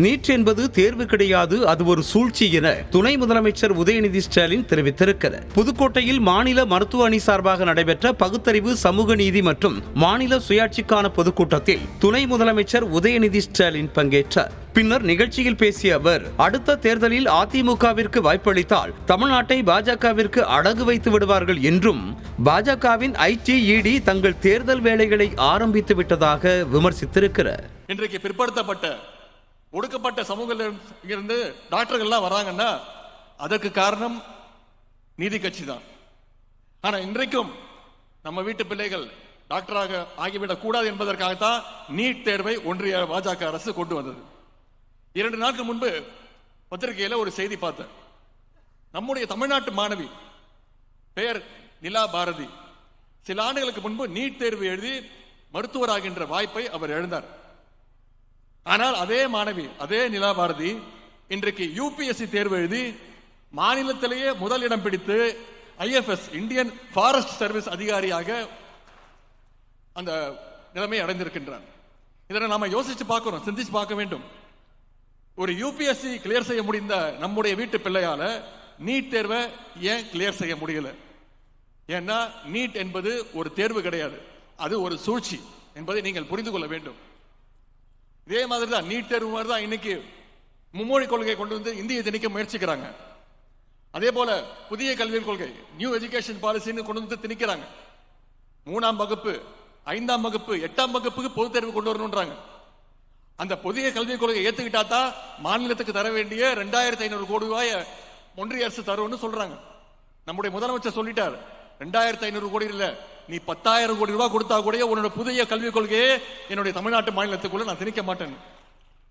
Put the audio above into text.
NEET என்பது தேர்வு கிடையாது, அது ஒரு சூழ்ச்சி என துணை முதலமைச்சர் உதயநிதி ஸ்டாலின் தெரிவித்திருக்கிறார். புதுக்கோட்டையில் மாநில மருத்துவ அணி சார்பாக நடைபெற்ற பகுத்தறிவு, சமூக நீதி மற்றும் மாநில சுயாட்சிக்கான பொதுக்கூட்டத்தில் துணை முதலமைச்சர் உதயநிதி ஸ்டாலின் பங்கேற்றார். பின்னர் நிகழ்ச்சியில் பேசிய அவர், அடுத்த தேர்தலில் அதிமுகவிற்கு வாய்ப்பளித்தால் தமிழ்நாட்டை பாஜகவிற்கு அடகு வைத்து விடுவார்கள் என்றும், பாஜகவின் ஐடி, இடி தங்கள் தேர்தல் வேலைகளை ஆரம்பித்து விட்டதாக விமர்சித்திருக்கிறார். இன்றைக்கு பிற்படுத்தப்பட்ட ஒடுக்கப்பட்ட சமூகத்திலிருந்து டாக்டர்கள்லாம் வராங்கன்னா அதற்கு காரணம் நீதி கட்சி தான். ஆனா இன்றைக்கும் நம்ம வீட்டு பிள்ளைகள் டாக்டராக ஆகிவிடக் கூடாது என்பதற்காகத்தான் நீட் தேர்வை ஒன்றிய பாஜக அரசு கொண்டு வந்தது. 2 நாட்கள் முன்பு பத்திரிகையில ஒரு செய்தி பார்த்தேன். நம்முடைய தமிழ்நாட்டு மாணவி பெயர் நிலா பாரதி சில ஆண்டுகளுக்கு முன்பு நீட் தேர்வு எழுதி மருத்துவராகின்ற வாய்ப்பை அவர் எழுந்தார். ஆனால் அதே மாணவி, அதே நிலா பாரதி இன்றைக்கு யூபிஎஸ்சி தேர்வு எழுதி மாநிலத்திலேயே முதல் இடம் பிடித்து IFS இந்தியன் ஃபாரஸ்ட் சர்வீஸ் அதிகாரியாக அந்த நிலைமை அடைந்திருக்கின்றார். இதனை நாம யோசிச்சு பார்க்கணும், சிந்திச்சு பார்க்க வேண்டும். ஒரு யூபிஎஸ்சி கிளியர் செய்ய முடிந்த நம்முடைய வீட்டு பிள்ளையால நீட் தேர்வை ஏன் கிளியர் செய்ய முடியல? ஏன்னா நீட் என்பது ஒரு தேர்வு கிடையாது, அது ஒரு சூழ்ச்சி என்பதை நீங்கள் புரிந்து கொள்ள வேண்டும். இதே மாதிரி தான் நீட் தேர்வு மாதிரி தான் இன்னைக்கு மும்மொழி கொள்கையை கொண்டு வந்து இந்தியை திணிக்க முயற்சிக்கிறாங்க. அதே போல புதிய கல்விக் கொள்கை, நியூ எஜுகேஷன் பாலிசின்னு கொண்டு வந்து திணிக்கிறாங்க. 3ஆம் வகுப்பு, 5ஆம் வகுப்பு, 8ஆம் வகுப்புக்கு பொது தேர்வு கொண்டு வரணும்ன்றாங்க. அந்த புதிய கல்விக் கொள்கை ஏத்துக்கிட்டா தான் மாநிலத்துக்கு தர வேண்டிய 2500 கோடி ரூபாய் ஒன்றிய அரசு தரும்னு சொல்றாங்க. நம்முடைய முதலமைச்சர் சொல்லிட்டார், 2500 கோடி இல்ல, நீ 10,000 கோடி ரூபாய் கொடுத்தா கூட உன்னோட புதிய கல்விக் கொள்கையே என்னுடைய தமிழ்நாட்டு மாநிலத்துக்குள்ள நான் திணிக்க மாட்டேன்.